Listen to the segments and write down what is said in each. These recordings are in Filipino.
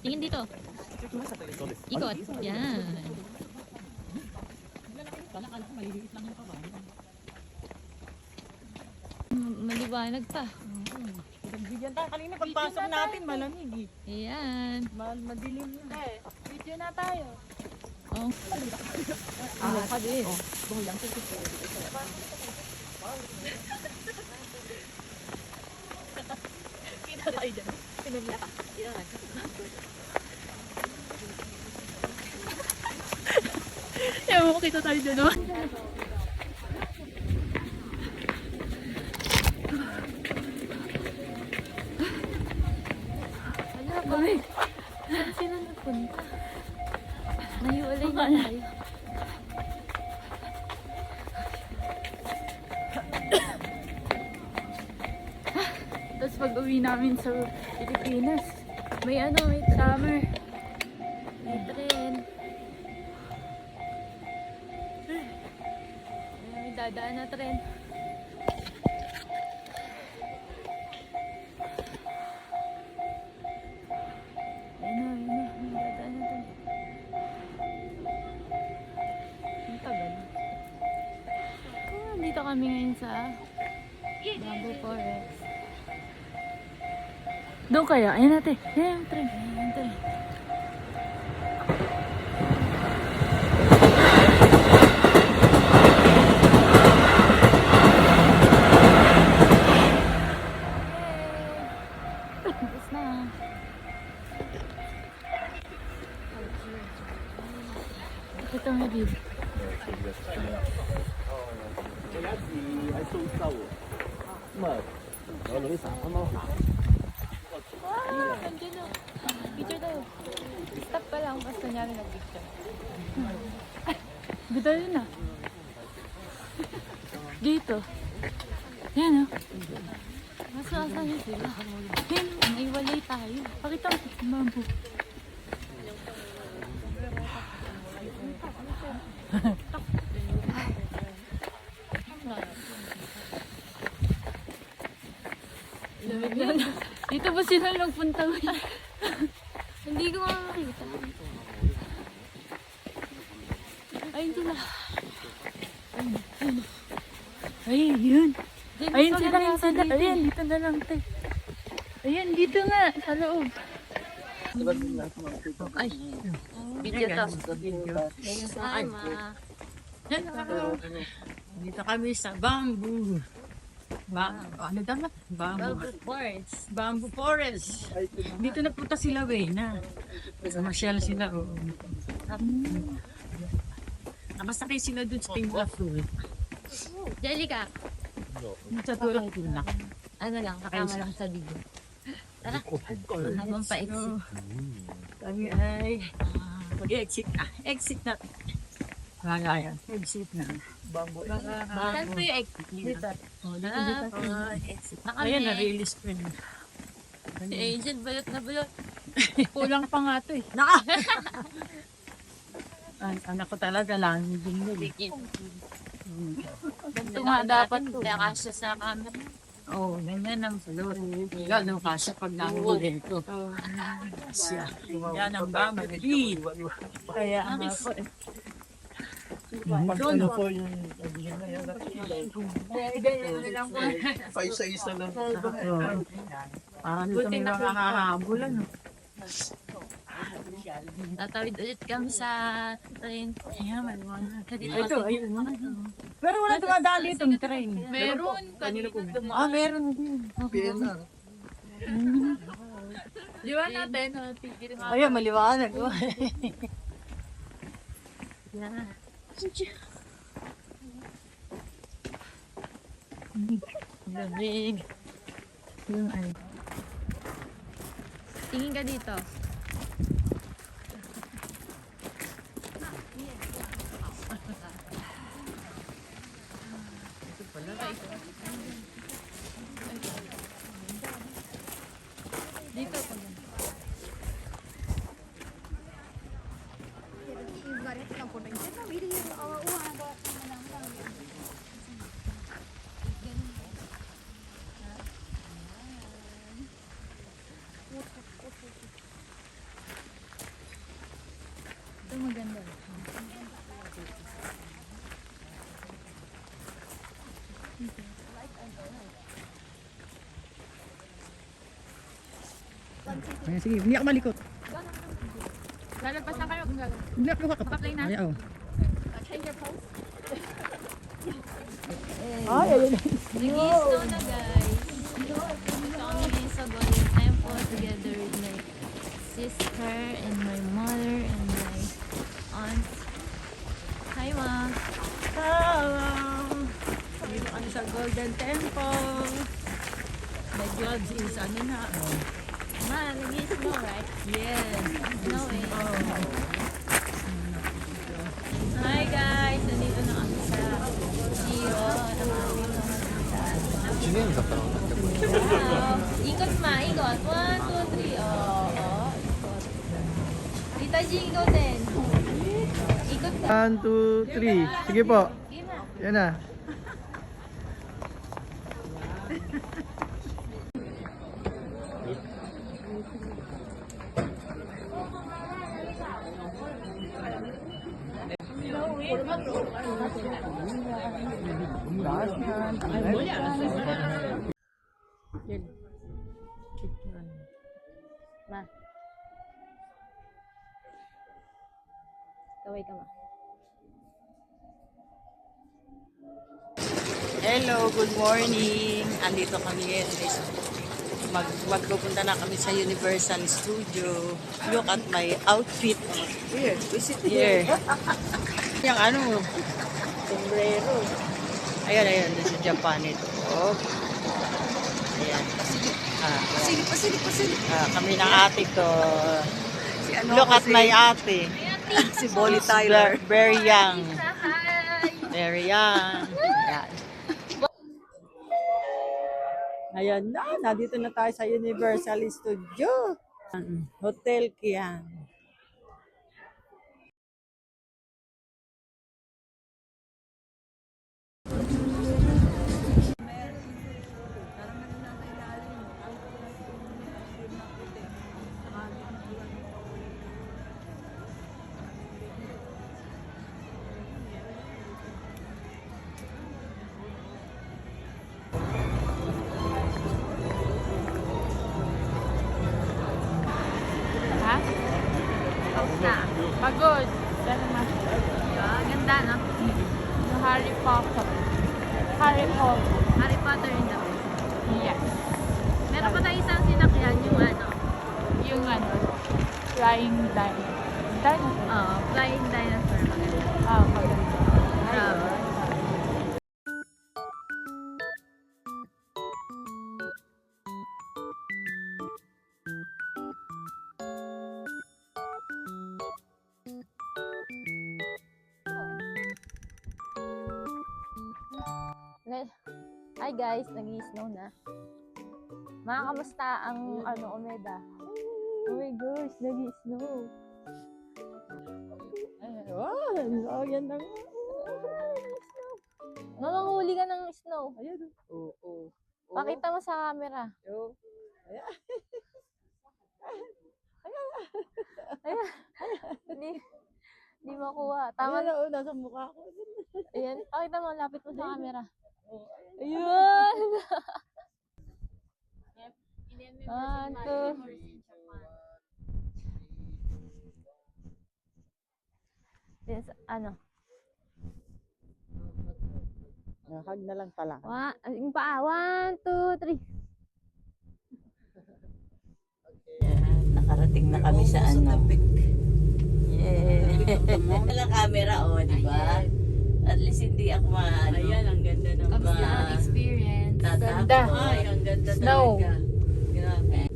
Tingin dito. Ikot. Yan. Maliwanag pa. Bigyan tayo. Kanina pagpasok natin, malamig eh. Ayan. Madilim na. Video na tayo. Oh. Pa din. Kita tayo dyan. Pinamla. Ewan ko, kita tayo dyan, no? Wala ba? Saan sila nagpunta? Naiwalay na tayo. Tapos pag uwi namin sa Pilipinas, may trammer. May tren. May dadaan na tren. Ayun na, may dadaan na tren. Ang tagal. Dito kami ngayon sa Bamboo Forest. Doon kaya? Ayan natin. Ayan yung tren. Ayan yung tren. Tapos na. Ito ang habib. Nandiyan na. Picture tayo. Stop pa lang. Basta kunyari nag-picture. Ganda yun ah. Dito. Yan ah. Asan yun sila? Yan, naiwalay tayo. Pakita mo. Mambo. Dito ba sila nagpunta? Hindi ko makakita. Ayun sila. Ayun, yun. Ayun sila. Ayun, dito na lang tayo. Ayun, dito nga, sa loob. Ay. Video to. Sama. Dito kami sa Bamboo. Ano daw? Bamboo Forest. Bamboo Forest. Dito napunta sila, Wena. Masyal sila. Nakasakay sila dun sa Tingla Fruit. Jellica. Sa tulang tulak. Ano lang, kasama lang sa video. Tara. Habang pa-exit. Kami ay mag-exit na. Exit na. Yan. Exit na. Bamboo. Saan po yung exit? Dito. Exit na kami. Ayan, na-release ko yun. Si Agent, balot na balot. Kulang pa nga to eh. Anak ko talaga lang. Ganito nga dapat to. Kaya kasya sa camera. Oo, ganyan ang salot. Gano'n kasi pag nangulit ko. Siya. Yan ang ba, magaling. Kaya ang ako. Pag ano po yung Ganyan lang po. pa isa-isa lang. Parang dito may makakahabol, ano. Tatawid ulit kami sa train. Ayan, maliwanag. Ito, ayun. Pero wala tumadaan dito ng train. Meron. Kanina po. Meron din. PNR. Di ba natin? Tigil nga. Ayun, maliwanag. Yan. Lamig. Yung ay. Tingin ka dito. Dito pa. Ayan, sige, hindi ako malikot. Lalagpas na kayo kung gagawin. Hindi ako kakap. Naka-play na? Ayaw. Change your pose. Nag-i-snow na guys. Dito kami ngayon sa Golden Temple together with my sister and my mother and my aunt. Hi ma! Hello! Dito kami sa Golden Temple. The judge is ano na. Ma, nag-i-snow right? Yes. Snowing. Hi guys! Nandito na kami sa Giro. Wow. Ikot ma, ikot. 1, 2, 3. Oo, ikot. Tita G, ikot din. Ikot ka. 1, 2, 3. Sige po. Sige na. Yan na. Ma. Kaway ka ma. Hello, good morning. Andito kami ngayon. Magpupunta na kami sa Universal Studio. Look at my outfit. Here, visit here. Yung ano, sombrero. Ayan, ayan, doon sa Japan ito. Oh. Ayan. Pasilip. Kami ng ate ko. Look at my ate. Si Bolly Tyler. Very young. Very young. Ayan. Ayan na, nandito na tayo sa Universal Studio. Hotel Kian. Ha? Tapos na. Pagod. Pero mas. Ganda, no? Yung Harry Potter. Harry Potter. Harry Potter in the World. Yes. Meron pa tayo isang sinakyan yung ano. Yung ano, flying dinosaur. Flying dinosaur. Maganda. Ah, maganda. Grabe. Hi guys, nag-i-snow na. Mga kamusta ang Omeda? Oh my gosh, nag-i-snow. Oh, yan lang. Mamanguli ka ng snow. Ayan. Oo. Pakita mo sa camera. Hindi makuha. Tama na. Ayan, nasa mukha ko. Ayan, pakita mo, lapit mo sa camera. Ayan! 1, 2. This, ano? Hag na lang pala. Yung paa. 1, 2, 3. Nakarating na kami sa ano. Yeah. Walang camera, di ba? At least hindi ako maano. Ayan, ang ganda ng Kamusta ang experience? Ganda. Ay, ang ganda Snow. talaga. Grabe.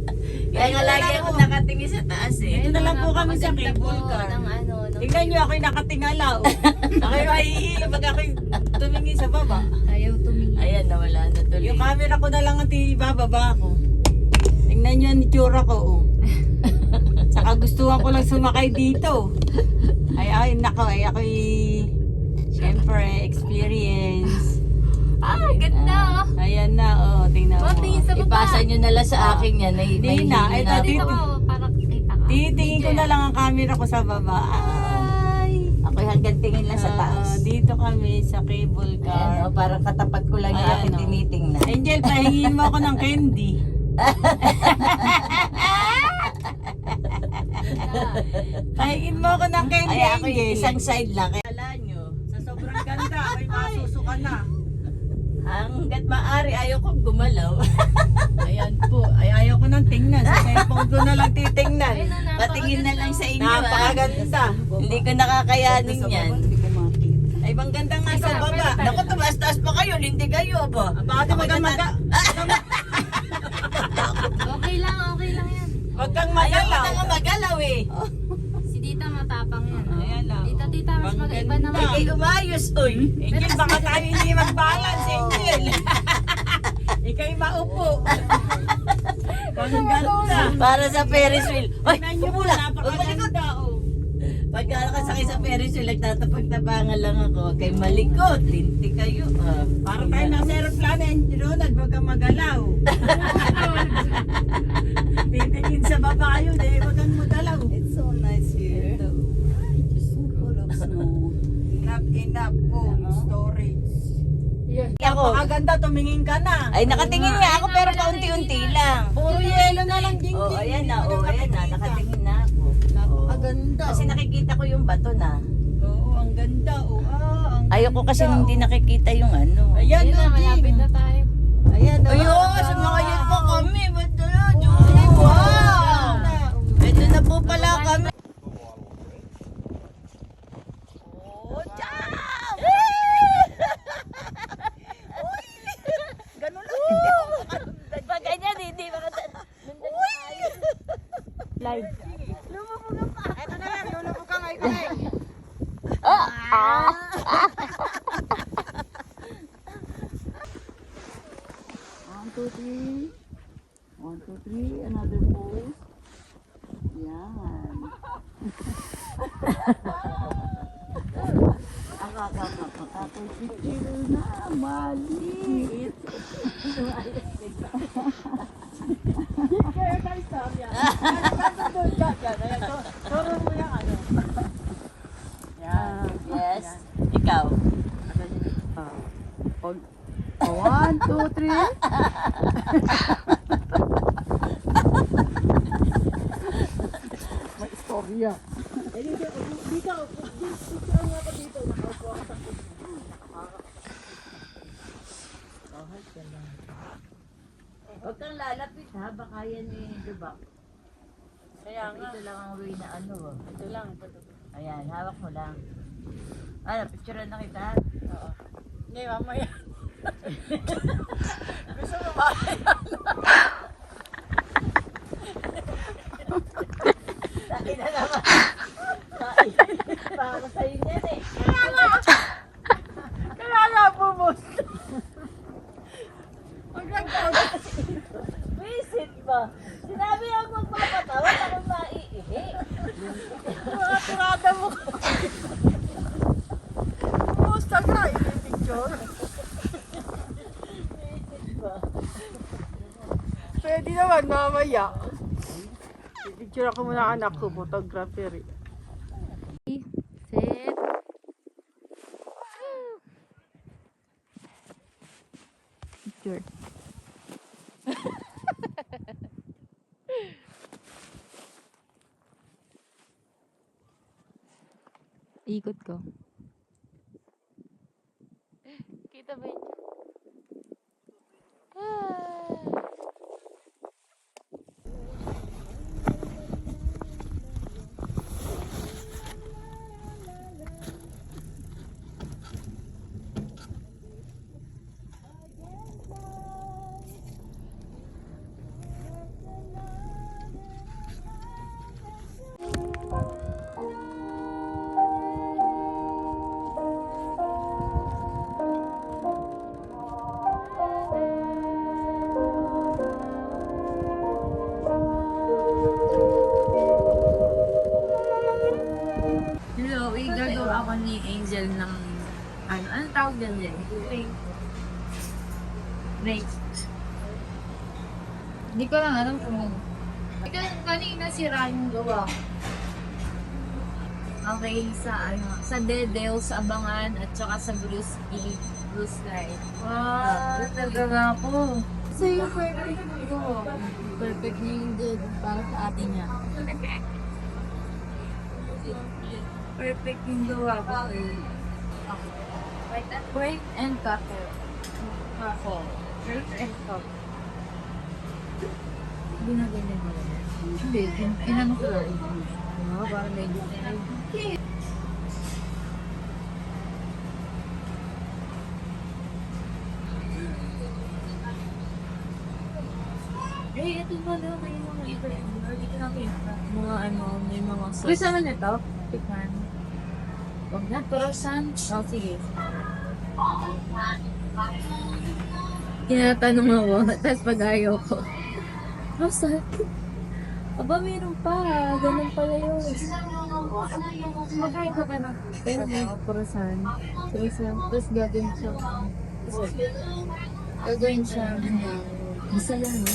Kaya nga lagi ako nakatingin sa taas eh. Ito na lang po kami sa cable car. Tingnan nyo ako'y nakatingala. Ako'y mahihilo pag ako'y tumingin sa baba. Ayaw tumingin. Ayan, nawala na tuloy. Yung camera ko na lang ang ibababa ko. Tingnan nyo ang itsura ko. Saka gustuhan ko lang sumakay dito. Ay, nako, ako'y siyempre, experience. Ganda! Ayan na, tingnan mo. Tingin sa baba. Ipasa nyo na lang sa akin yan. Hindi na, ay Dito dito. ko, para kita ka. Titingin ko na lang ang camera ko sa baba. Ay, ako Ako'y hanggang tingin lang sa taas. Dito kami sa cable Ayan, car. oh, parang katapat ko lang yung Ayan, aking oh. tinitingnan. Angel, pahingin mo ako ng candy. Pahingin mo ako ng candy, Ay, ako yung Angel. isang side lang. Kaya Kala nyo, sa sobrang ganda, ako'y masusuka na. hanggat maaari, ayaw kong gumalaw. Ayan po, ay ayaw ko nang tingnan. Sa cellphone ko na lang titingnan. Patingin na lang sa inyo. Napakaganda. Hindi ko nakakayanin yan. Ay, bang ganda nga sa baba. Naku, tumaas-taas pa kayo, hindi kayo ba? Bakit magamaga? Okay lang yan. Huwag kang Ayaw ko magalaw. na nga magalaw eh. Si Tita matapang yan. Ayan lang. Tita, mas Bang mag-iba ganda. naman. Ay, kayo umayos, oy. Angel, baka tayo hindi mag-balance, Angel. Ika'y maupo. Bang ganda. Para sa Ferris wheel. Hoy, Tingnan niyo po, pumula. Huwag malikot. napakaganda, oh. Pagka nakasakay sa Ferris wheel, nagtatapag-tapangan lang ako. Kay malikot, linti kayo. Para tayo nasa aeroplano, Angel, Ronald, huwag kang magalaw. Titingin sa baba yun, eh, huwag kang magalaw. It's so nice here. Just full of snow. Enough po, storage. Ako, Napakaganda, tumingin ka na. ay nakatingin nga ako pero paunti-unti lang. Puro yelo na lang, Jing Oh, ayan na, nakatingin na ako. Napakaganda. Kasi nakikita ko yung bato na. Oo, ang ganda. Oh, ang Ayoko kasi ganda, hindi nakikita yung ano. Ayan, Ayun na, oh, malapit Jing. na tayo. Ayan, oh. Ayun, sumakayat pa kami. Ba't yun? Wow! Ito na po pala kami. Oh, ciao! Ganun lang. Hindi ako makalundan. Pag ganyan, hindi makalundan. Live. Lumubog pa. Ito na lang, lulubog ka ngayon. One, two, three. One, two, three. Another pose. Yan. Nakakapicture na. Maliit. Yes. Ikaw. One, two, three. May istorya. Huwag kang lalapit ha. Baka yan eh. Diba? Kaya nga. Ito lang ang way na ano. Ito lang. Ayan. Hawak mo lang. Ano, picturean na kita? Oo. Hindi, mamaya. Dahil na naman. Para sa'yo yan eh. Kaya nga, bumos. Visit ba? Sinabi ako magpapatawa ako maiihi. Mga turada mo. Kumusta ka? I-picture. Pwede naman, mamaya. I-picture ako muna anak ko, photographer. Set. Picture. Ikot ko. Kita ba yun? Hello, gagawa ako ni Angel ng anong tawag dyan din? Rake. Hindi ko lang alam kung ikaw kanina sira yung gawa. Okay, sa Dedels, Abangan, at saka sa Bruce Sky. Wow, nagaga po. So yung perfect ko. Perfect na yung good para sa atin niya. Perfect yung gawa ko. Break and cutter. Perfect and cup. Hindi na ganyan mo. Hindi, inano ko lang. Para medyo Eh, ito ba daw kayo mga iba? Hindi ko nakita. Mga ano, may mga sauce. Gusto mo nito? Tikman. Huwag na, croissant. Oh, sige. Tinatanong ako, tapos pag ayaw ko. Croissant? Aba, meron pa. Ganun pala yun. Makain ko ba na? Pero may croissant. Croissant. Tapos gagawin siya. Gagawin siya. Isa lang.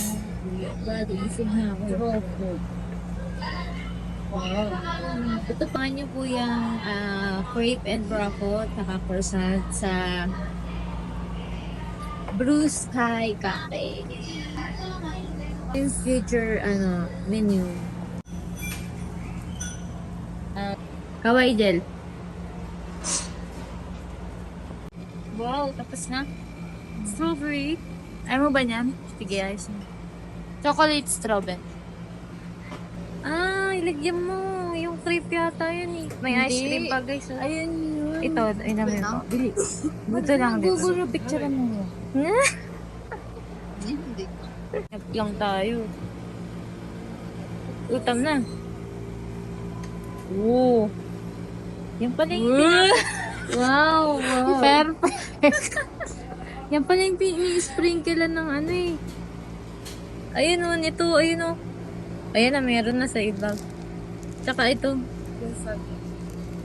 Bado, isip na ako. Wow. Ito pa niyo po yung crepe and broccoli at croissant sa Bruce Sky Cafe. Yung future menu. Kawaii gel. Wow, tapos na. Strawberry. Ayaw mo ba niyan? Sige, ayos na. Chocolate strawberry. Ah, ilagyan mo. Yung crepe yata yun eh. May ice Hindi. cream pa guys. Oh. Ayun yun. Ito, inamin mo. Bili. Ito lang dito. Google picture mo. Lang tayo. Utam na. Oo. Yan pala yung Wow, wow. perfect. Yan pala yung sprinkle ng ano eh. Ayun o, nito, ayun o. Ayan na, meron na sa iba. Tsaka ito.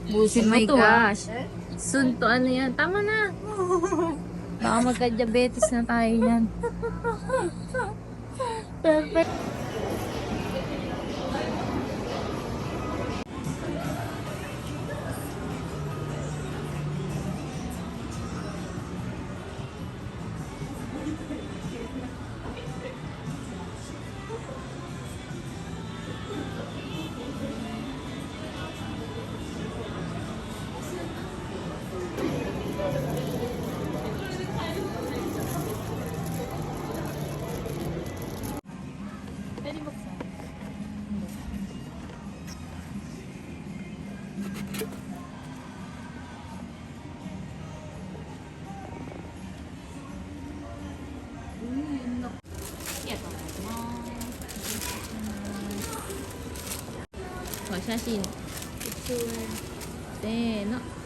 Busin Oh mo my to gosh. Soon to ano yan. Tama na. Baka magka-diabetes na tayo yan. Perfect. Oh, 写真。せーの。